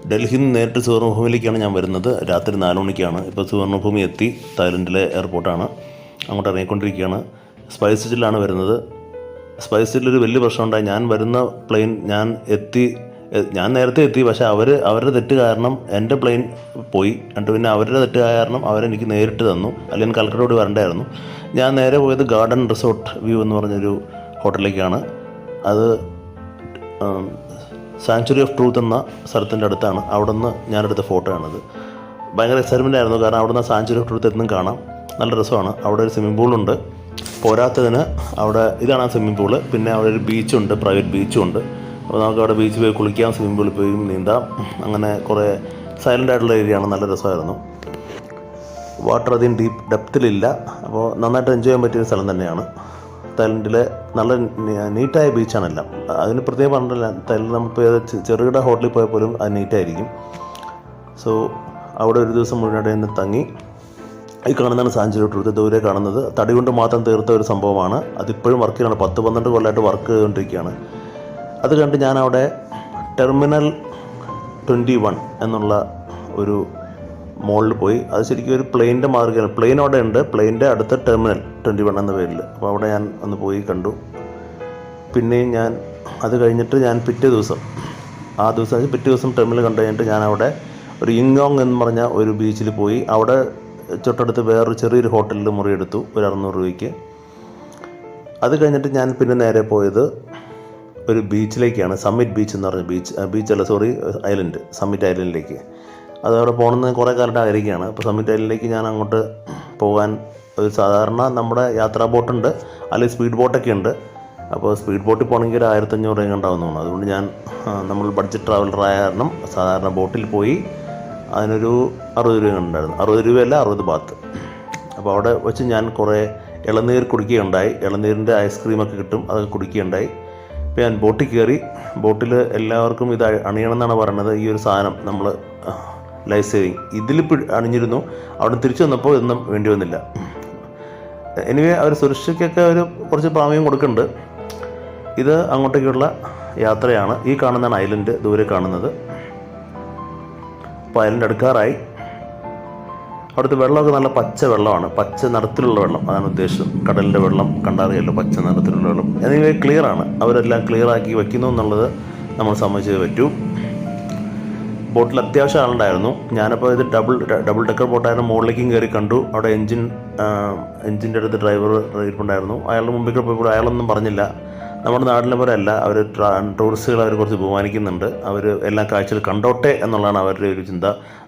ഡൽഹിയിൽ നിന്ന് നേരിട്ട് സുവർണഭൂമിയിലേക്കാണ് ഞാൻ വരുന്നത്. രാത്രി 4 മണിക്കാണ്. ഇപ്പോൾ സുവർണഭൂമി എത്തി. തായ്ലൻഡിലെ എയർപോർട്ടാണ്. അങ്ങോട്ട് ഇറങ്ങിക്കൊണ്ടിരിക്കുകയാണ്. സ്പൈസ് ജെറ്റിലാണ് വരുന്നത്. സ്പൈസ് ജെറ്റിലൊരു വലിയ പ്രശ്നമുണ്ടായി. ഞാൻ വരുന്ന പ്ലെയിൻ ഞാൻ നേരത്തെ എത്തി. പക്ഷേ അവരുടെ തെറ്റ് കാരണം എൻ്റെ പ്ലെയിൻ പോയി. എന്നിട്ട് പിന്നെ അവരുടെ തെറ്റ് കാരണം അവരെനിക്ക് നേരിട്ട് തന്നു. അല്ലെങ്കിൽ കൽക്കട്ടയോട് വരണ്ടായിരുന്നു. ഞാൻ നേരെ പോയത് ഗാർഡൻ റിസോർട്ട് വ്യൂ എന്ന് പറഞ്ഞൊരു ഹോട്ടലിലേക്കാണ്. അത് സാങ്ച്വറി ഓഫ് ട്രൂത്ത് എന്ന സ്ഥലത്തിൻ്റെ അടുത്താണ്. അവിടെ നിന്ന് ഞാനെടുത്ത ഫോട്ടോ ആണിത്. ഭയങ്കര എക്സൈറ്റ്മെൻ്റ് ആയിരുന്നു. കാരണം അവിടെ നിന്ന് സാങ്ച്വറി ഓഫ് ട്രൂത്ത് എന്നും കാണാം. നല്ല രസമാണ്. അവിടെ ഒരു സ്വിമ്മിംഗ് പൂളുണ്ട്. പോരാത്തതിന് ഇതാണ് ആ സ്വിമ്മിംഗ് പൂള്. പിന്നെ അവിടെ ഒരു ബീച്ചുണ്ട്, പ്രൈവറ്റ് ബീച്ചും ഉണ്ട്. അപ്പോൾ നമുക്ക് അവിടെ ബീച്ചിൽ പോയി കുളിക്കാം, സ്വിമ്മിംഗ് പൂളിൽ പോയി നീന്താം. അങ്ങനെ കുറേ സൈലൻ്റ് ആയിട്ടുള്ള ഏരിയയാണ്. നല്ല രസമായിരുന്നു. വാട്ടർ അധികം ഡെപ്തിലില്ല. അപ്പോൾ നന്നായിട്ട് എൻജോയ് ചെയ്യാൻ പറ്റിയ സ്ഥലം തന്നെയാണ്. തായ്ലൻഡിലെ നല്ല നീറ്റായ ബീച്ചാണെല്ലാം. അതിന് പ്രത്യേകം പറഞ്ഞില്ല. തായ്ലൻഡ് നമുക്ക് ചെറുകിട ഹോട്ടലിൽ പോയാൽ പോലും അത് നീറ്റായിരിക്കും. സോ അവിടെ ഒരു ദിവസം മുഴുവനായിട്ട് തങ്ങി. ഈ കാണുന്നതാണ് സാങ്ച്വറി ഓഫ് ട്രൂത്ത്. ദൂരെ കാണുന്നത് തടി കൊണ്ട് മാത്രം തീർത്ത ഒരു സംഭവമാണ്. അതിപ്പോഴും വർക്ക് ചെയ്യണം. 10-12 കൊല്ലമായിട്ട് വർക്ക് ചെയ്തുകൊണ്ടിരിക്കുകയാണ്. അത് കണ്ട് ഞാനവിടെ ടെർമിനൽ 21 എന്നുള്ള ഒരു മോളിൽ പോയി. അത് ശരിക്കും ഒരു പ്ലെയിൻ്റെ മാർഗ്ഗമാണ്. പ്ലെയിൻ അവിടെ ഉണ്ട്. പ്ലെയിൻ്റെ അടുത്ത ടെർമിനൽ 21 എന്ന പേരിൽ. അപ്പോൾ അവിടെ ഞാൻ ഒന്ന് പോയി കണ്ടു. പിന്നെയും അത് കഴിഞ്ഞിട്ട് ഞാൻ പിറ്റേ ദിവസം ടെർമിനൽ കണ്ടു കഴിഞ്ഞിട്ട് ഞാൻ അവിടെ ഒരു ഇങ്ങോങ് എന്ന് പറഞ്ഞ ഒരു ബീച്ചിൽ പോയി. അവിടെ തൊട്ടടുത്ത് വേറൊരു ചെറിയൊരു ഹോട്ടലിൽ മുറിയെടുത്തു ഒരു 600 രൂപയ്ക്ക്. അത് കഴിഞ്ഞിട്ട് ഞാൻ പിന്നെ നേരെ പോയത് ഒരു ബീച്ചിലേക്കാണ്. സമ്മിറ്റ് ബീച്ച് എന്ന് പറഞ്ഞ ഐലൻഡ്, സമ്മിറ്റ് ഐലൻഡിലേക്ക്. അതവിടെ പോകണമെന്ന് കുറേ കാലമായിട്ട് ആയിരിക്കുകയാണ്. അപ്പോൾ സമ്മിറ്റ് ഐലൻഡിലേക്ക് ഞാൻ അങ്ങോട്ട് പോകാൻ ഒരു സാധാരണ നമ്മുടെ യാത്രാ ബോട്ടുണ്ട്, അല്ലെങ്കിൽ സ്പീഡ് ബോട്ടൊക്കെ ഉണ്ട്. അപ്പോൾ സ്പീഡ് ബോട്ടിൽ പോകണമെങ്കിൽ ഒരു 1500 രൂപ ഉണ്ടാവുന്നതാണ്. അതുകൊണ്ട് നമ്മൾ ബഡ്ജറ്റ് ട്രാവലറായ കാരണം സാധാരണ ബോട്ടിൽ പോയി. അതിനൊരു 60 രൂപ ഉണ്ടായിരുന്നു. 60 രൂപയല്ല, 60 ബാത്ത്. അപ്പോൾ അവിടെ വെച്ച് ഞാൻ കുറേ ഇളനീർ കുടിക്കുകയുണ്ടായി. ഇളനീരിൻ്റെ ഐസ്ക്രീമൊക്കെ കിട്ടും, അതൊക്കെ കുടിക്കുകയുണ്ടായി. ഇപ്പോൾ ഞാൻ ബോട്ടിൽ കയറി. ബോട്ടിൽ എല്ലാവർക്കും ഇത് അണിയണമെന്നാണ് പറയുന്നത്. ഈ ഒരു സാധനം നമ്മൾ ലൈഫ് സേവിങ് ഇതിൽ അണിഞ്ഞിരുന്നു. അവിടെ തിരിച്ചു വന്നപ്പോൾ ഇതൊന്നും വേണ്ടി വന്നില്ല. എനിവേ അവർ സുരക്ഷയ്ക്കൊക്കെ കുറച്ച് പ്രാമുഖ്യം കൊടുക്കുന്നുണ്ട്. ഇത് അങ്ങോട്ടേക്കുള്ള യാത്രയാണ്. ഈ കാണുന്നതാണ് ഐലൻഡ്, ദൂരെ കാണുന്നത്. അപ്പോൾ ഐലൻഡ് അടുക്കാറായി. അവിടുത്തെ വെള്ളമൊക്കെ നല്ല പച്ച വെള്ളമാണ്. പച്ച നിറത്തിലുള്ള വെള്ളം, അതാണ് ഉദ്ദേശം. കടലിൻ്റെ വെള്ളം കണ്ടറിയല്ലോ, പച്ച നിറത്തിലുള്ള വെള്ളം. എനിവേ ക്ലിയറാണ്. അവരെല്ലാം ക്ലിയറാക്കി വയ്ക്കുന്നു എന്നുള്ളത് നമ്മൾ സമ്മതിച്ചേ പറ്റൂ. ബോട്ടിൽ അത്യാവശ്യം ആളുണ്ടായിരുന്നു. ഞാനപ്പോൾ ഇത് ഡബിൾ ഡെക്കർ ബോട്ടായിരുന്നു. മുകളിലേക്കും കയറി കണ്ടു. അവിടെ എൻജിൻ്റെ അടുത്ത് ഡ്രൈവർ ഇരിപ്പുണ്ടായിരുന്നു. അയാളുടെ മുമ്പിൽ പോയപ്പോൾ അയാളൊന്നും പറഞ്ഞില്ല. നമ്മുടെ നാട്ടിലെ പോലെ അല്ല. അവർ ടൂറിസ്റ്റുകൾ കുറച്ച് ബഹുമാനിക്കുന്നുണ്ട്. അവർ എല്ലാ കാഴ്ചകൾ കണ്ടോട്ടെ എന്നുള്ളതാണ് അവരുടെ ഒരു ചിന്ത.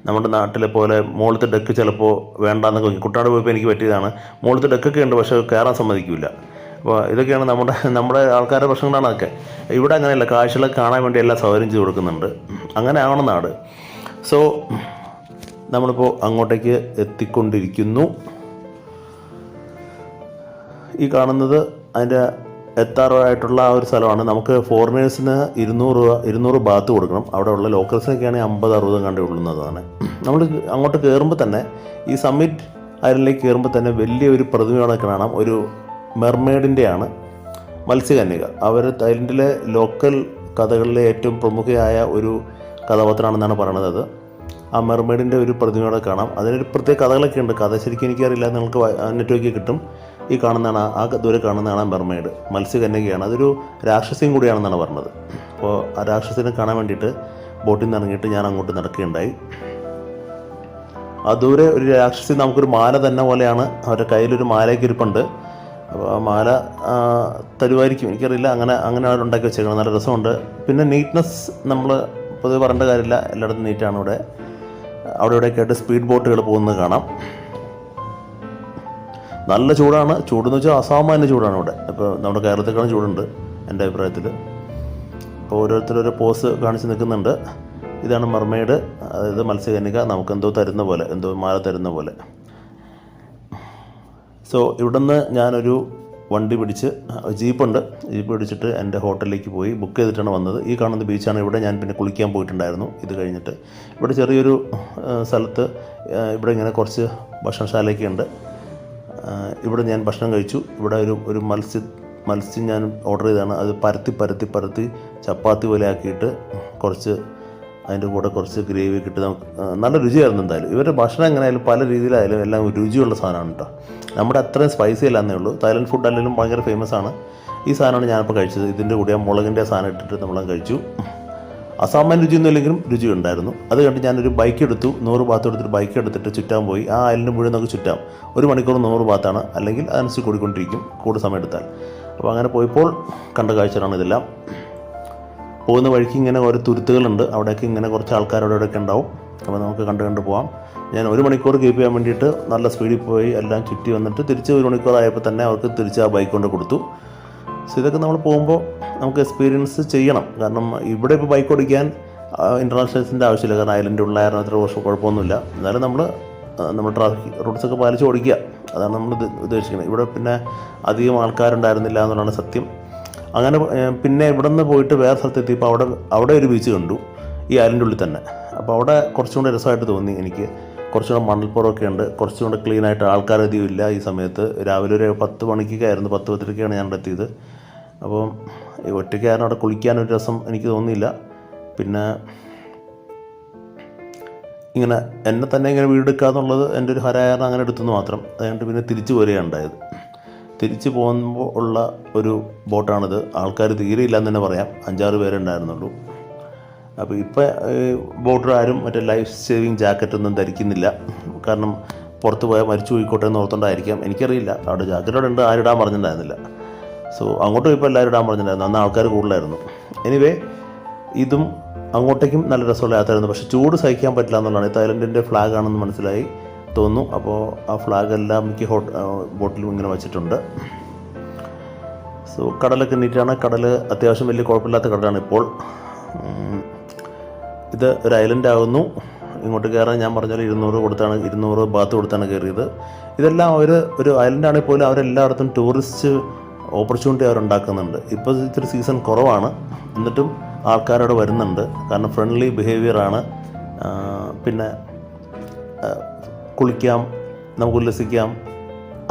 നമ്മുടെ നാട്ടിലെ പോലെ മുകളിലത്തെ ഡെക്ക് ചിലപ്പോൾ വേണ്ടാന്നൊക്കെ. കുട്ടനാട് പോയപ്പോൾ എനിക്ക് പറ്റിയതാണ്. മുകളിലത്തെ ഡെക്കൊക്കെ ഉണ്ട്, പക്ഷേ കയറാൻ സമ്മതിക്കില്ല. അപ്പോൾ ഇതൊക്കെയാണ് നമ്മുടെ ആൾക്കാരുടെ പ്രശ്നങ്ങളാണ് അതൊക്കെ. ഇവിടെ അങ്ങനെയല്ല. കാഴ്ചകളൊക്കെ കാണാൻ വേണ്ടി എല്ലാ സൗകര്യം ചെയ്ത് കൊടുക്കുന്നുണ്ട്. അങ്ങനെ ആവണം നാട്. സോ നമ്മളിപ്പോൾ അങ്ങോട്ടേക്ക് എത്തിക്കൊണ്ടിരിക്കുന്നു. ഈ കാണുന്നത് അതിൻ്റെ എത്താറായിട്ടുള്ള ആ ഒരു സ്ഥലമാണ്. നമുക്ക് ഫോറിനേഴ്സിന് 200 ബാത്ത് കൊടുക്കണം. അവിടെ ഉള്ള ലോക്കൽസിനൊക്കെയാണെങ്കിൽ 50-60 കണ്ടേ ഉള്ളുന്നതാണ്. നമ്മൾ അങ്ങോട്ട് കയറുമ്പോൾ തന്നെ, ഈ സമ്മിറ്റ് ഐലൻഡിലേക്ക് കയറുമ്പോൾ തന്നെ വലിയൊരു പ്രതിമയോടെ കാണാം. ഒരു മെർമെയ്ഡിൻ്റെയാണ്, മത്സ്യകന്യക. അവർ തായ്ലൻഡിലെ ലോക്കൽ കഥകളിലെ ഏറ്റവും പ്രമുഖയായ ഒരു കഥാപാത്രമാണെന്നാണ് പറയണത്. ആ മെർമെയ്ഡിൻ്റെ ഒരു പ്രതിമയോടെ കാണാം. അതിനൊരു പ്രത്യേക കഥകളൊക്കെ ഉണ്ട്. കഥ ശരിക്കും എനിക്കറിയില്ല. നിങ്ങൾക്ക് നെറ്റ്വർക്കിൽ കിട്ടും. ഈ കാണുന്നതാണ്, ആ ദൂരെ കാണുന്നതാണ് മെർമെയ്ഡ്, മത്സ്യകന്യകയാണ്. അതൊരു രാക്ഷസിയും കൂടിയാണെന്നാണ് പറഞ്ഞത്. അപ്പോൾ ആ രാക്ഷസിനെ കാണാൻ വേണ്ടിയിട്ട് ബോട്ടിൽ നിന്ന് ഇറങ്ങിയിട്ട് ഞാൻ അങ്ങോട്ട് നടക്കുകയുണ്ടായി. ആ ദൂരെ ഒരു രാക്ഷസി, നമുക്കൊരു മാല തന്നെ പോലെയാണ്. അവരുടെ കയ്യിലൊരു മാലയൊക്കെ ഇരിപ്പുണ്ട്. അപ്പോൾ ആ മാല തരുമായിരിക്കും, എനിക്കറിയില്ല. അങ്ങനെ അവർ ഉണ്ടാക്കി വെച്ചേക്കണം. നല്ല രസമുണ്ട്. പിന്നെ നീറ്റ്നെസ് നമ്മൾ പൊതുവെ പറയേണ്ട കാര്യമില്ല. എല്ലായിടത്തും നീറ്റാണ്. അവിടെ ഇവിടെയൊക്കെ ആയിട്ട് സ്പീഡ് ബോട്ടുകൾ പോകുന്നത് കാണാം. നല്ല ചൂടാണ്. ചൂടെന്ന് വെച്ചാൽ അസാമാന്യ ചൂടാണ് ഇവിടെ. ഇപ്പോൾ നമ്മുടെ കേരളത്തിലേക്കാളും ചൂടുണ്ട് എൻ്റെ അഭിപ്രായത്തിൽ. ഇപ്പോൾ ഓരോരുത്തരോരോ പോസ് കാണിച്ച് നിൽക്കുന്നുണ്ട്. ഇതാണ് മെർമെയ്ഡ്, അതായത് മത്സ്യകന്യക. നമുക്കെന്തോ തരുന്ന പോലെ, എന്തോ മാല തരുന്ന പോലെ. സോ ഇവിടുന്ന് ഞാനൊരു വണ്ടി പിടിച്ച്, ജീപ്പ് പിടിച്ചിട്ട് എൻ്റെ ഹോട്ടലിലേക്ക് പോയി. ബുക്ക് ചെയ്തിട്ടാണ് വന്നത്. ഈ കാണുന്ന ബീച്ചാണ്. ഇവിടെ ഞാൻ പിന്നെ കുളിക്കാൻ പോയിട്ടുണ്ടായിരുന്നു. ഇത് കഴിഞ്ഞിട്ട് ഇവിടെ ചെറിയൊരു സ്ഥലത്ത് ഇവിടെ ഇങ്ങനെ കുറച്ച് ഭക്ഷണശാലയൊക്കെ ഉണ്ട്. ഇവിടെ ഞാൻ ഭക്ഷണം കഴിച്ചു. ഇവിടെ ഒരു മത്സ്യം ഞാൻ ഓർഡർ ചെയ്തതാണ്. അത് പരത്തി ചപ്പാത്തി പോലെ ആക്കിയിട്ട് കുറച്ച് അതിൻ്റെ കൂടെ കുറച്ച് ഗ്രേവി കിട്ടി നമുക്ക് നല്ല രുചിയായിരുന്നു. എന്തായാലും ഇവരുടെ ഭക്ഷണം എങ്ങനെയായാലും പല രീതിയിലായാലും എല്ലാം രുചിയുള്ള സാധനമാണ് കേട്ടോ. നമ്മുടെ അത്രയും സ്പൈസി അല്ലാന്നേ ഉള്ളൂ. തായ്ലൻഡ് ഫുഡ് അല്ലെങ്കിലും ഭയങ്കര ഫേമസ് ആണ്. ഈ സാധനമാണ് ഞാനിപ്പോൾ കഴിച്ചത്. ഇതിൻ്റെ കൂടെ ആ മുളകിൻ്റെ സാധനം ഇട്ടിട്ട് നമ്മളത് കഴിച്ചു. അസാമാന്യ രുചിയൊന്നും ഇല്ലെങ്കിലും രുചി ഉണ്ടായിരുന്നു. അത് കണ്ട് ഞാനൊരു ബൈക്ക് എടുത്തു. 100 ബാത്ത് എടുത്തിട്ട് ബൈക്ക് എടുത്തിട്ട് ചുറ്റാൻ പോയി. ആ ഐലൻഡ് മുഴുവൻ നമുക്ക് ചുറ്റാം. 1 മണിക്കൂർ 100 ബാത്താണ്, അല്ലെങ്കിൽ അതനുസരിച്ച് കൂടിക്കൊണ്ടിരിക്കും കൂടുതൽ സമയം എടുത്താൽ. അപ്പോൾ അങ്ങനെ പോയപ്പോൾ കണ്ട കാഴ്ചകളാണ് ഇതെല്ലാം. പോകുന്ന വഴിക്ക് ഇങ്ങനെ ഓരോ തുരുത്തുകളുണ്ട്. അവിടെയൊക്കെ ഇങ്ങനെ കുറച്ച് ആൾക്കാരോടൊക്കെ ഉണ്ടാവും. അപ്പോൾ നമുക്ക് കണ്ട് പോകാം. ഞാൻ 1 മണിക്കൂർ കീപ്പ് ചെയ്യാൻ വേണ്ടിയിട്ട് നല്ല സ്പീഡിൽ പോയി എല്ലാം ചുറ്റി വന്നിട്ട് തിരിച്ച് 1 മണിക്കൂർ ആയപ്പോൾ തന്നെ അവർക്ക് തിരിച്ച് ആ ബൈക്ക് കൊണ്ട് കൊടുത്തു. സോ ഇതൊക്കെ നമ്മൾ പോകുമ്പോൾ നമുക്ക് എക്സ്പീരിയൻസ് ചെയ്യണം. കാരണം ഇവിടെ ഇപ്പോൾ ബൈക്ക് ഓടിക്കാൻ ഇൻ്റർനാഷണൽസിൻ്റെ ആവശ്യമില്ല. കാരണം ഐലൻഡ് ഉള്ളായിരുന്നു, അത്ര വർഷം കുഴപ്പമൊന്നുമില്ല. എന്നാലും നമ്മൾ ട്രാഫിക് റൂട്ട്സൊക്കെ പാലിച്ച് ഓടിക്കുക, അതാണ് നമ്മൾ ഉദ്ദേശിക്കുന്നത്. ഇവിടെ പിന്നെ അധികം ആൾക്കാരുണ്ടായിരുന്നില്ല എന്നുള്ളതാണ് സത്യം. അങ്ങനെ പിന്നെ ഇവിടെ നിന്ന് പോയിട്ട് വേറെ സ്ഥലത്ത് എത്തിയപ്പോൾ അവിടെ ഒരു ബീച്ച് കണ്ടു, ഈ ഐലൻഡ് ഉള്ളിൽ തന്നെ. അപ്പോൾ അവിടെ കുറച്ചും കൂടെ രസമായിട്ട് തോന്നി എനിക്ക്. കുറച്ചുകൂടെ മണൽപ്പുറമൊക്കെ ഉണ്ട്, കുറച്ചുകൂടെ ക്ലീനായിട്ട്, ആൾക്കാരധികം ഇല്ല ഈ സമയത്ത്. രാവിലെ ഒരു 10 മണിക്കൊക്കെയായിരുന്നു, 10-10:30 ഞാൻ അവിടെ എത്തിയത്. അപ്പോൾ ഒറ്റയ്ക്കായിരുന്നു അവിടെ കുളിക്കാനൊരു രസം എനിക്ക് തോന്നിയില്ല. പിന്നെ ഇങ്ങനെ എന്നെ തന്നെ ഇങ്ങനെ വീടെടുക്കുക എന്നുള്ളത് എൻ്റെ ഒരു ഹരായണം, അങ്ങനെ എടുത്തെന്ന് മാത്രം. അതുകൊണ്ട് പിന്നെ തിരിച്ചു പോരുകയാണ് ഉണ്ടായത്. തിരിച്ച് പോകുമ്പോൾ ഉള്ള ഒരു ബോട്ടാണിത്. ആൾക്കാർ തീരെ ഇല്ലയെന്ന് തന്നെ പറയാം, 5-6 പേരേ ഉണ്ടായിരുന്നുള്ളൂ. അപ്പോൾ ഇപ്പോൾ ബോട്ടിൽ ആരും മറ്റേ ലൈഫ് സേവിങ് ജാക്കറ്റൊന്നും ധരിക്കുന്നില്ല. കാരണം പുറത്ത് പോയാൽ മരിച്ചു പോയിക്കോട്ടെ എന്ന് ഓർത്തുകൊണ്ടായിരിക്കാം, എനിക്കറിയില്ല. അവിടെ ജാക്കറ്റോടെ ഉണ്ട്, ആരും ഇടാൻ പറഞ്ഞിട്ടുണ്ടായിരുന്നില്ല. സോ അങ്ങോട്ട് പോയപ്പോൾ എല്ലാവരും ഇടാൻ പറഞ്ഞിട്ടുണ്ടായിരുന്നു. അന്ന് ആൾക്കാർ കൂടുതലായിരുന്നു. എനിവേ ഇതും അങ്ങോട്ടേക്കും നല്ല രസമുള്ള യാത്രയായിരുന്നു. പക്ഷേ ചൂട് സഹിക്കാൻ പറ്റില്ല എന്നുള്ളതാണ്. തായ്ലൻഡിൻ്റെ ഫ്ലാഗ് ആണെന്ന് മനസ്സിലായി തോന്നുന്നു. അപ്പോൾ ആ ഫ്ലാഗ് എല്ലാം മിക്ക ബോട്ടിലും ഇങ്ങനെ വെച്ചിട്ടുണ്ട്. സോ കടലൊക്കെ നീറ്റാണ്. കടൽ അത്യാവശ്യം വലിയ കുഴപ്പമില്ലാത്ത കടലാണ് ഇപ്പോൾ. ഇത് ഒരു ഐലൻഡ് ആകുന്നു. ഇങ്ങോട്ട് കയറാൻ ഞാൻ പറഞ്ഞാൽ 200 ബാത്ത് കൊടുത്താണ് കയറിയത്. ഇതെല്ലാം ഒരു ഐലൻഡാണെങ്കിൽ പോലും അവരെല്ലായിടത്തും ടൂറിസ്റ്റ് ഓപ്പർച്യൂണിറ്റി അവരുണ്ടാക്കുന്നുണ്ട്. ഇപ്പോൾ ഇത്തിരി സീസൺ കുറവാണ്, എന്നിട്ടും ആൾക്കാരവിടെ വരുന്നുണ്ട്. കാരണം ഫ്രണ്ട്ലി ബിഹേവിയറാണ്. പിന്നെ കുളിക്കാം, നമുക്ക് ഉല്ലസിക്കാം,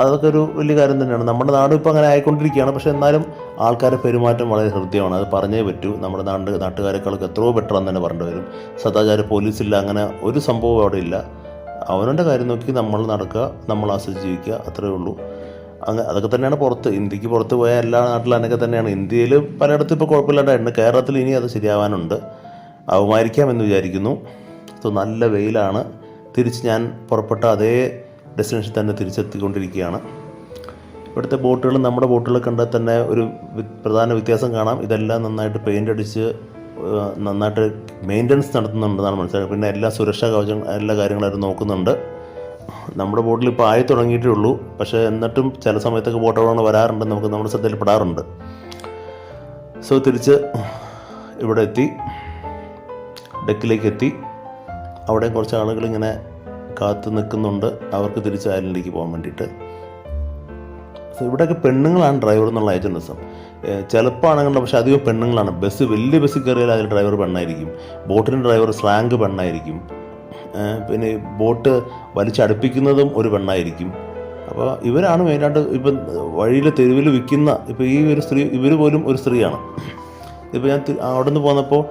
അതൊക്കെ ഒരു വലിയ കാര്യം തന്നെയാണ്. നമ്മുടെ നാട് ഇപ്പോൾ അങ്ങനെ ആയിക്കൊണ്ടിരിക്കുകയാണ്. പക്ഷേ എന്നാലും ആൾക്കാരുടെ പെരുമാറ്റം വളരെ ഹൃദ്യമാണ്. അത് പറഞ്ഞേ പറ്റൂ. നമ്മുടെ നാട്ടുകാരെക്കാളൊക്കെ എത്രയോ ബെറ്ററാന്ന് തന്നെ പറയേണ്ടി വരും. സദാചാര പോലീസില്ല, അങ്ങനെ ഒരു സംഭവം അവിടെ ഇല്ല. അവനവൻ്റെ കാര്യം നോക്കി നമ്മൾ നടക്കുക, നമ്മൾ ആസ്വദിച്ച് ജീവിക്കുക, അത്രയേ ഉള്ളൂ. അതൊക്കെ തന്നെയാണ് പുറത്ത്. ഇന്ത്യക്ക് പുറത്ത് പോയ എല്ലാ നാട്ടിലും അതൊക്കെ തന്നെയാണ്. ഇന്ത്യയിൽ പലയിടത്തും ഇപ്പോൾ കുഴപ്പമില്ലാണ്ടായിട്ടുണ്ട്. കേരളത്തിൽ ഇനി അത് ശരിയാവാനുണ്ട്. അവമാനിക്കാമെന്ന് വിചാരിക്കുന്നു. സോ നല്ല വെയിലാണ്. തിരിച്ച് ഞാൻ പുറപ്പെട്ട അതേ ഡെസ്റ്റിനേഷൻ തന്നെ തിരിച്ചെത്തിക്കൊണ്ടിരിക്കുകയാണ്. ഇവിടുത്തെ ബോട്ടുകൾ നമ്മുടെ ബോട്ടുകൾ കണ്ടാൽ തന്നെ ഒരു പ്രധാന വ്യത്യാസം കാണാം. ഇതെല്ലാം നന്നായിട്ട് പെയിൻ്റ് അടിച്ച് നന്നായിട്ട് മെയിൻ്റനൻസ് നടത്തുന്നുണ്ടെന്നാണ് മനസ്സിലാക്കുന്നത്. പിന്നെ എല്ലാ സുരക്ഷാ കവചം എല്ലാ കാര്യങ്ങളും അവർ നോക്കുന്നുണ്ട്. നമ്മുടെ ബോട്ടിൽ ഇപ്പോൾ ആയി തുടങ്ങിയിട്ടേ ഉള്ളൂ. പക്ഷേ എന്നിട്ടും ചില സമയത്തൊക്കെ ബോട്ടുകളാണ് വരാറുണ്ട്, നമുക്ക് നമ്മുടെ ശ്രദ്ധയിൽപ്പെടാറുണ്ട്. സോ തിരിച്ച് ഇവിടെ എത്തി, ഡെക്കിലേക്ക് എത്തി. അവിടെ കുറച്ച് ആളുകൾ ഇങ്ങനെ കാത്തു നിൽക്കുന്നുണ്ട്, അവർക്ക് തിരിച്ച് ഐലൻഡിലേക്ക് പോകാൻ വേണ്ടിയിട്ട്. സോ ഇവിടെയൊക്കെ പെണ്ണുങ്ങളാണ് ഡ്രൈവർ എന്നുള്ള ഏജൻസം. ചിലപ്പോൾ ആണെങ്കിലും, പക്ഷേ അധികം പെണ്ണുങ്ങളാണ്. വലിയ ബസ്സിൽ കയറിയാൽ അതിൽ ഡ്രൈവർ പെണ്ണായിരിക്കും. ബോട്ടിൻ്റെ ഡ്രൈവർ സ്ലാങ്ക് പെണ്ണായിരിക്കും. പിന്നെ ബോട്ട് വലിച്ചടുപ്പിക്കുന്നതും ഒരു പെണ്ണായിരിക്കും. അപ്പോൾ ഇവരാണ് മെയിനായിട്ട് ഇപ്പം വഴിയിൽ തെരുവിൽ വിൽക്കുന്ന. ഇപ്പോൾ ഈ ഒരു സ്ത്രീ, ഇവർ പോലും ഒരു സ്ത്രീയാണ്. ഇപ്പോൾ ഞാൻ അവിടെ നിന്ന് പോന്നപ്പോൾ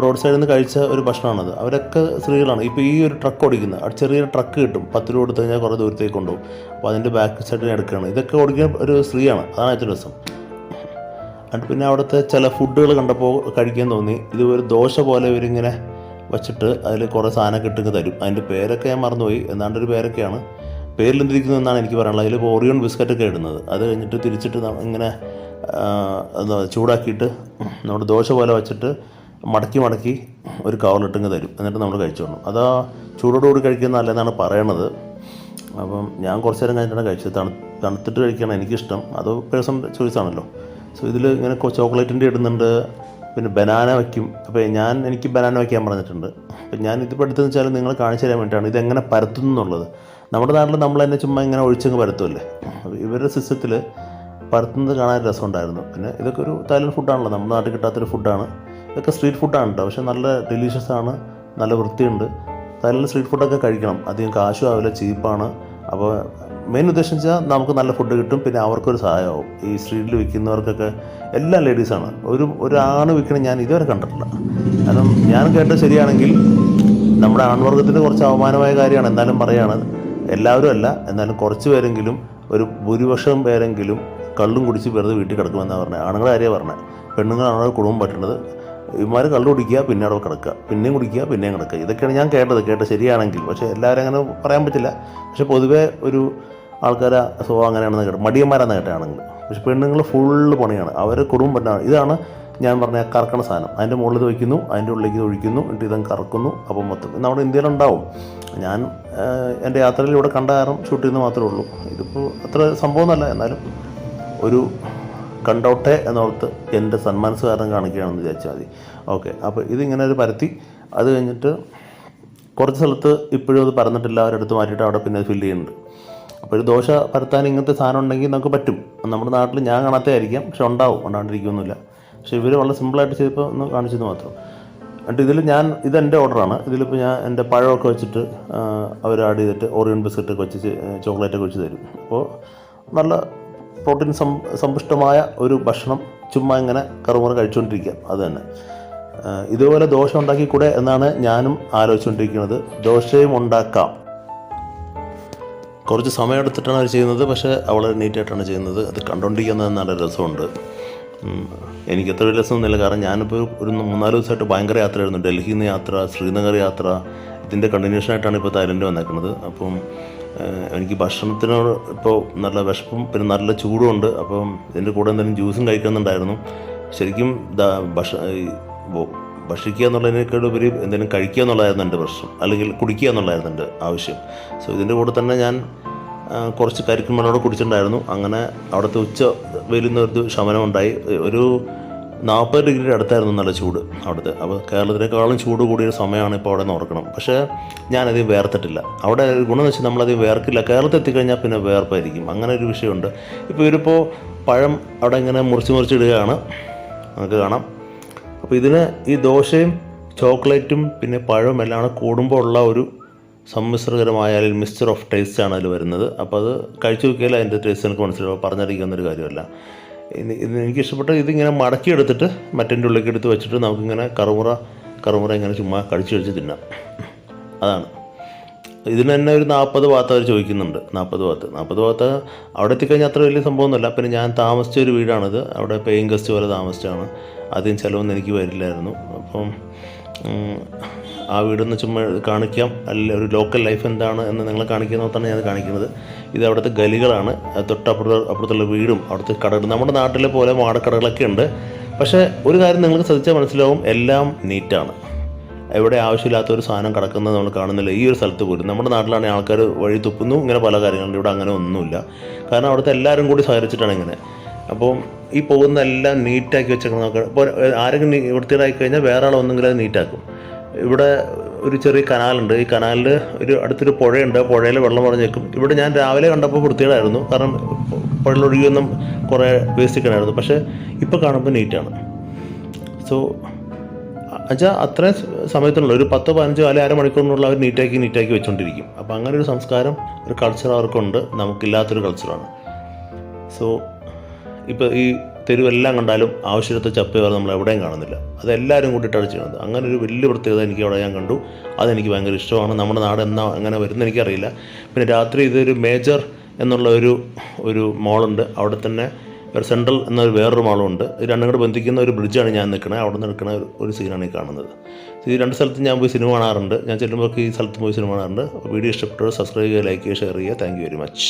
റോഡ് സൈഡിൽ നിന്ന് കഴിച്ച ഒരു ഭക്ഷണമാണത്. അവരൊക്കെ സ്ത്രീകളാണ്. ഇപ്പോൾ ഈ ഒരു ട്രക്ക് ഓടിക്കുന്നത്, അവിടെ ചെറിയൊരു ട്രക്ക് കിട്ടും, 10 രൂപ കൊടുത്തു കഴിഞ്ഞാൽ കുറേ ദൂരത്തേക്ക് കൊണ്ടുപോകും. അപ്പോൾ അതിൻ്റെ ബാക്ക് സൈഡിൽ എടുക്കുകയാണ്. ഇതൊക്കെ ഓടിക്കുന്ന ഒരു സ്ത്രീയാണ്. അതാണ് ഏറ്റവും രസം. എന്നിട്ട് പിന്നെ അവിടുത്തെ ചില ഫുഡുകൾ കണ്ടപ്പോൾ കഴിക്കാൻ തോന്നി. ഇത് ഒരു ദോശ പോലെ ഇവരിങ്ങനെ വച്ചിട്ട് അതിൽ കുറേ സാധനമൊക്കെ ഇട്ടിങ്ങ് തരും. അതിൻ്റെ പേരൊക്കെ ഞാൻ മറന്നുപോയി, എന്നാണ്ടൊരു പേരൊക്കെയാണ്. പേരിലെന്തിരിക്കുന്നതെന്നാണ് എനിക്ക് പറയാനുള്ളത്. അതിൽ ഓറിയോൺ ബിസ്ക്കറ്റൊക്കെ ഇടുന്നത്. അത് കഴിഞ്ഞിട്ട് തിരിച്ചിട്ട് ഇങ്ങനെ ചൂടാക്കിയിട്ട് നമ്മുടെ ദോശ പോലെ വെച്ചിട്ട് മടക്കി ഒരു കവറിലിട്ടിങ്ങ് തരും. എന്നിട്ട് നമ്മൾ കഴിച്ചോളണം. അതാ ചൂടോടുകൂടി കഴിക്കുന്ന നല്ലതെന്നാണ് പറയണത്. അപ്പം ഞാൻ കുറച്ച് നേരം കഴിഞ്ഞിട്ടാണ് കഴിച്ചത്. തണുത്തിട്ട് കഴിക്കണം എനിക്കിഷ്ടം. അത് പേഴ്സണൽ ചോയ്സാണല്ലോ. സോ ഇതിൽ ഇങ്ങനെ ചോക്ലേറ്റിൻ്റെ ഇടുന്നുണ്ട്, പിന്നെ ബനാന വയ്ക്കും. അപ്പോൾ എനിക്ക് ബനാന വയ്ക്കാൻ പറഞ്ഞിട്ടുണ്ട്. അപ്പം ഞാൻ ഇതിപ്പോൾ എടുത്തെന്ന് വെച്ചാൽ നിങ്ങൾ കാണിച്ചു തരാൻ വേണ്ടിയിട്ടാണ് ഇതെങ്ങനെ പരത്തുന്നു എന്നുള്ളത്. നമ്മുടെ നാട്ടിൽ നമ്മൾ തന്നെ ചുമ്മാ ഇങ്ങനെ ഒഴിച്ചങ്ങ് പരത്തുമല്ലേ. ഇവരുടെ സിസ്റ്റത്തിൽ പരത്തുന്നത് കാണാൻ രസമുണ്ടായിരുന്നു. പിന്നെ ഇതൊക്കെ ഒരു തായ്ലൻഡ് ഫുഡാണല്ലോ, നമ്മുടെ നാട്ടിൽ കിട്ടാത്തൊരു ഫുഡാണ്. ഇതൊക്കെ സ്ട്രീറ്റ് ഫുഡാണ് കേട്ടോ. പക്ഷേ നല്ല ഡെലീഷ്യസ് ആണ്, നല്ല വൃത്തിയുണ്ട്. തായ്ലൻഡ് സ്ട്രീറ്റ് ഫുഡൊക്കെ കഴിക്കണം. അധികം കാശും ആവില്ല, ചീപ്പാണ്. അപ്പോൾ മെയിൻ ഉദ്ദേശം വെച്ചാൽ നമുക്ക് നല്ല ഫുഡ് കിട്ടും, പിന്നെ അവർക്കൊരു സഹായമാവും. ഈ സ്ട്രീറ്റിൽ വിൽക്കുന്നവർക്കൊക്കെ എല്ലാം ലേഡീസാണ്. ഒരു ആണ് വിൽക്കണം ഞാൻ ഇതുവരെ കണ്ടിട്ടില്ല. കാരണം ഞാൻ കേട്ടത് ശരിയാണെങ്കിൽ നമ്മുടെ ആൺവർഗത്തിന് കുറച്ച് അവമാനമായ കാര്യമാണ്. എന്നാലും പറയാണ്, എല്ലാവരും അല്ല, എന്നാലും കുറച്ച് പേരെങ്കിലും, ഒരു ഭൂരിപക്ഷം പേരെങ്കിലും കള്ളും കുടിച്ച് വെറുതെ വീട്ടിൽ കിടക്കുമെന്നാണ് പറഞ്ഞത്. ആണുങ്ങളുടെ കാര്യമാണ് പറഞ്ഞത്. പെണ്ണുങ്ങളാണ് കുടുംബം പറ്റുന്നത്. ഇവന്മാർ കള്ളു കുടിക്കുക, പിന്നെ അവിടെ കിടക്കുക, പിന്നെയും കുടിക്കുക, പിന്നെയും കിടക്കുക. ഇതൊക്കെയാണ് ഞാൻ കേട്ടത് ശരിയാണെങ്കിൽ. പക്ഷേ എല്ലാവരും അങ്ങനെ പറയാൻ പറ്റില്ല. പക്ഷേ പൊതുവേ ഒരു ആൾക്കാരെ സ്വഭാവം അങ്ങനെയാണെന്ന് കേട്ടു, മടിയന്മാരാണെന്ന് കേട്ടാണെങ്കിൽ. പക്ഷെ പെണ്ണുങ്ങൾ ഫുള്ള് പണിയാണ്, അവർ കുടുംബം പറ്റാണ്. ഇതാണ് ഞാൻ പറഞ്ഞ കറക്കണ സാധനം. അതിൻ്റെ മുകളിൽ ഇത് വയ്ക്കുന്നു, അതിൻ്റെ ഉള്ളിലേക്ക് ഇത് ഒഴിക്കുന്നു, എന്നിട്ട് ഇതങ്ങ് കറക്കുന്നു. അപ്പം മൊത്തം നമ്മുടെ ഇന്ത്യയിലുണ്ടാവും. ഞാൻ എൻ്റെ യാത്രയിൽ ഇവിടെ കണ്ട കാരണം ഷൂട്ട് ചെയ്യുന്നത് മാത്രമേ ഉള്ളൂ. ഇതിപ്പോൾ അത്ര സംഭവമൊന്നുമല്ല, എന്നാലും ഒരു കണ്ടോട്ടെ എന്നോർത്ത് എൻ്റെ സന്മാനസ്കാരം കാണിക്കുകയാണെന്ന് വിചാരിച്ചാൽ മതി. ഓക്കെ, അപ്പോൾ ഇതിങ്ങനെ ഒരു പരത്തി, അത് കഴിഞ്ഞിട്ട് കുറച്ച് സ്ഥലത്ത് ഇപ്പോഴും അത് പരന്നിട്ടില്ല, അവരെടുത്ത് മാറ്റിയിട്ട് അവിടെ പിന്നെ ഫില്ല് ചെയ്യുന്നുണ്ട്. അപ്പോൾ ഒരു ദോശ പരത്താൻ ഇങ്ങനത്തെ സാധനം ഉണ്ടെങ്കിൽ നമുക്ക് പറ്റും. നമ്മുടെ നാട്ടിൽ ഞാൻ കാണാത്തതായിരിക്കാം, പക്ഷെ ഉണ്ടാവും, ഉണ്ടാണ്ടിരിക്കുകയൊന്നുമില്ല. പക്ഷേ ഇവർ വളരെ സിമ്പിളായിട്ട് ചെയ്തപ്പോൾ ഒന്ന് കാണിച്ചത് മാത്രം. എന്നിട്ട് ഇതിൽ ഇതെൻ്റെ ഓർഡറാണ്. ഇതിലിപ്പോൾ ഞാൻ എൻ്റെ പഴമൊക്കെ വെച്ചിട്ട് അവർ ആഡ് ചെയ്തിട്ട് ഓറിയൻ ബിസ്ക്കറ്റൊക്കെ വെച്ച് ചോക്ലേറ്റൊക്കെ വെച്ച് തരും. അപ്പോൾ നല്ല പ്രോട്ടീൻ സമ്പുഷ്ടമായ ഒരു ഭക്ഷണം ചുമ്മാ ഇങ്ങനെ കറുമുറ കഴിച്ചുകൊണ്ടിരിക്കാം. അത് തന്നെ ഇതുപോലെ ദോശ ഉണ്ടാക്കിക്കൂടെ എന്നാണ് ഞാനും ആലോചിച്ചുകൊണ്ടിരിക്കുന്നത്. ദോശയും ഉണ്ടാക്കാം. കുറച്ച് സമയം എടുത്തിട്ടാണ് അവർ ചെയ്യുന്നത്, പക്ഷേ വളരെ നീറ്റായിട്ടാണ് ചെയ്യുന്നത്. അത് കണ്ടുകൊണ്ടിരിക്കുന്നത് നല്ല രസമുണ്ട്. എനിക്കത്ര വലിയ രസമൊന്നുമില്ല, കാരണം ഞാനിപ്പോൾ ഒരു 3-4 ദിവസമായിട്ട് ഭയങ്കര യാത്രയായിരുന്നു. ഡൽഹിയിൽ നിന്ന് യാത്ര, ശ്രീനഗർ യാത്ര, ഇതിൻ്റെ കണ്ടിന്യൂഷനായിട്ടാണ് ഇപ്പോൾ തായ്ലൻഡ് വന്നേക്കുന്നത്. അപ്പം എനിക്ക് ഭക്ഷണത്തിനോട് ഇപ്പോൾ നല്ല വിശപ്പും പിന്നെ നല്ല ചൂടുമുണ്ട്. അപ്പം ഇതിൻ്റെ കൂടെ എന്തെങ്കിലും ജ്യൂസും കഴിക്കുന്നുണ്ടായിരുന്നു. ശരിക്കും ഭക്ഷിക്കുക എന്നുള്ളതിനേക്കാളുപരി എന്തെങ്കിലും കഴിക്കുക എന്നുള്ളതായിരുന്നു എൻ്റെ പ്രശ്നം, അല്ലെങ്കിൽ കുടിക്കുക എന്നുള്ളതായിരുന്നു എൻ്റെ ആവശ്യം. സോ ഇതിൻ്റെ കൂടെ തന്നെ ഞാൻ കുറച്ച് കരിക്കുമണ്ണോട് കുടിച്ചിട്ടുണ്ടായിരുന്നു. അങ്ങനെ അവിടുത്തെ ഉച്ച വെയിലുന്നൊരു ശമനമുണ്ടായി. ഒരു 40 ഡിഗ്രിയുടെ അടുത്തായിരുന്നു നല്ല ചൂട് അവിടുത്തെ. അപ്പോൾ കേരളത്തിനേക്കാളും ചൂട് കൂടിയൊരു സമയമാണ് ഇപ്പോൾ അവിടെ നിന്ന് ഓർക്കണം. പക്ഷേ ഞാനധികം വേർത്തിട്ടില്ല. അവിടെ ഗുണമെന്ന് വെച്ചാൽ നമ്മളധികം വേർക്കില്ല. കേരളത്തിൽ എത്തിക്കഴിഞ്ഞാൽ പിന്നെ വേർപ്പായിരിക്കും, അങ്ങനെ ഒരു വിഷയമുണ്ട്. ഇപ്പോൾ ഇവരിപ്പോൾ പഴം അവിടെ ഇങ്ങനെ മുറിച്ചിടുകയാണ്, നമുക്ക് കാണാം. അപ്പോൾ ഇതിന് ഈ ദോശയും ചോക്ലേറ്റും പിന്നെ പഴവും എല്ലാം കൂടുമ്പോൾ ഉള്ള ഒരു സമ്മിശ്രകരമായ അല്ലെങ്കിൽ മിക്സ്ചർ ഓഫ് ടേസ്റ്റാണ് അതിൽ വരുന്നത്. അപ്പോൾ അത് കഴിച്ചു നോക്കിയാൽ അതിൻ്റെ ടേസ്റ്റ് എനിക്ക് മനസ്സിലാവും, പറഞ്ഞറിയിക്കുന്നൊരു കാര്യമല്ല. എനിക്കിഷ്ടപ്പെട്ട ഇതിങ്ങനെ മടക്കിയെടുത്തിട്ട് മറ്റേൻ്റെ ഉള്ളിലേക്ക് എടുത്ത് വെച്ചിട്ട് നമുക്കിങ്ങനെ കറുമുറ ഇങ്ങനെ ചുമ്മാ കഴിച്ച് തിന്നാം. അതാണ് ഇതിന് തന്നെ ഒരു 40 ഭാഗത്ത് അവർ ചോദിക്കുന്നുണ്ട്. 40 ഭാഗത്ത് അവിടെ എത്തിക്കഴിഞ്ഞാൽ അത്ര വലിയ സംഭവമൊന്നുമല്ല. പിന്നെ ഞാൻ താമസിച്ച ഒരു വീടാണിത്, അവിടെ പേയിങ് ഗസ്റ്റ് പോലെ താമസിച്ചാണ്. ആദ്യം ചിലവൊന്നും എനിക്ക് വരില്ലായിരുന്നു. അപ്പം ആ വീടൊന്ന് ചുമ്മാ കാണിക്കാം, അല്ല ഒരു ലോക്കൽ ലൈഫ് എന്താണ് എന്ന് നിങ്ങളെ കാണിക്കുന്നതാണ് ഞാൻ കാണിക്കുന്നത്. ഇത് അവിടുത്തെ ഗലികളാണ്, അപ്പുറത്തുള്ള വീടും അവിടുത്തെ കടകൾ. നമ്മുടെ നാട്ടിലെ പോലെ മാടക്കടകളൊക്കെ ഉണ്ട്. പക്ഷേ ഒരു കാര്യം നിങ്ങൾക്ക് ശ്രദ്ധിച്ചാൽ മനസ്സിലാവും, എല്ലാം നീറ്റാണ്. എവിടെ ആവശ്യമില്ലാത്ത ഒരു സാധനം കിടക്കുന്നത് നമ്മൾ കാണുന്നില്ല ഈ ഒരു സ്ഥലത്ത് പോലും. നമ്മുടെ നാട്ടിലാണെങ്കിൽ ആൾക്കാർ വഴി തുപ്പുന്നു, ഇങ്ങനെ പല കാര്യങ്ങളുണ്ട്. ഇവിടെ അങ്ങനെ ഒന്നുമില്ല, കാരണം അവിടുത്തെ എല്ലാവരും കൂടി സഹകരിച്ചിട്ടാണ് ഇങ്ങനെ. അപ്പോൾ ഈ പോകുന്ന എല്ലാം നീറ്റാക്കി വെച്ചേക്കണം. ഇപ്പോൾ ആരെങ്കിലും വൃത്തികേടായി കഴിഞ്ഞാൽ വേറെ ആൾ ഒന്നെങ്കിലും അത് നീറ്റാക്കും. ഇവിടെ ഒരു ചെറിയ കനാലുണ്ട്. ഈ കനാലിൽ അടുത്തൊരു പുഴയുണ്ട്. പുഴയിൽ വെള്ളം നിൽക്കും. ഇവിടെ ഞാൻ രാവിലെ കണ്ടപ്പോൾ വൃത്തികേടായിരുന്നു, കാരണം പുഴയിലൊഴുകിയൊന്നും കുറേ വേസ്റ്റ് കിണായിരുന്നു. പക്ഷേ ഇപ്പോൾ കാണുമ്പോൾ നീറ്റാണ്. സോ എന്നുവെച്ചാൽ അത്രയും സമയത്തിനുള്ള ഒരു 10-15 അല്ലെങ്കിൽ അരമണിക്കൂറിനുള്ള അവർ നീറ്റാക്കി വെച്ചുകൊണ്ടിരിക്കും. അപ്പോൾ അങ്ങനെ ഒരു സംസ്കാരം, ഒരു കൾച്ചർ അവർക്കുണ്ട്, നമുക്കില്ലാത്തൊരു കൾച്ചറാണ്. സോ ഇപ്പോൾ ഈ തെരുവെല്ലാം കണ്ടാലും ആവശ്യത്തെ ചപ്പ് വേറെ നമ്മൾ എവിടെയും കാണുന്നില്ല. അതെല്ലാവരും കൂട്ടിയിട്ടാണ് ചെയ്യുന്നത്. അങ്ങനെ ഒരു വലിയ പ്രത്യേകത എനിക്ക് അവിടെ ഞാൻ കണ്ടു. അതെനിക്ക് ഭയങ്കര ഇഷ്ടമാണ്. നമ്മുടെ നാട് അങ്ങനെ വരുന്നത് എനിക്കറിയില്ല. പിന്നെ രാത്രി ഇതൊരു മേജർ എന്നുള്ള ഒരു മോളുണ്ട്. അവിടെ തന്നെ ഒരു സെൻട്രൽ എന്നൊരു വേറൊരു മാളുണ്ട്. ഇത് രണ്ടും കൂടെ ബന്ധിക്കുന്ന ഒരു ബ്രിഡ്ജാണ് ഞാൻ നിൽക്കുന്നത്. അവിടെ നിന്ന് നിൽക്കുന്ന ഒരു സീനാണ് ഈ കാണുന്നത്. ഈ 2 സ്ഥലത്ത് ഞാൻ പോയി സിനിമ കാണാറുണ്ട്. ഞാൻ ചെല്ലുമ്പോൾ ഈ സ്ഥലത്ത് പോയി സിനിമ കാണാറുണ്ട്. വീഡിയോ ഇഷ്ടപ്പെട്ടവർ സബ്സ്ക്രൈബ് ചെയ്യുക, ലൈക്ക് ചെയ്യുക, ഷെയർ ചെയ്യുക. Thank you very much.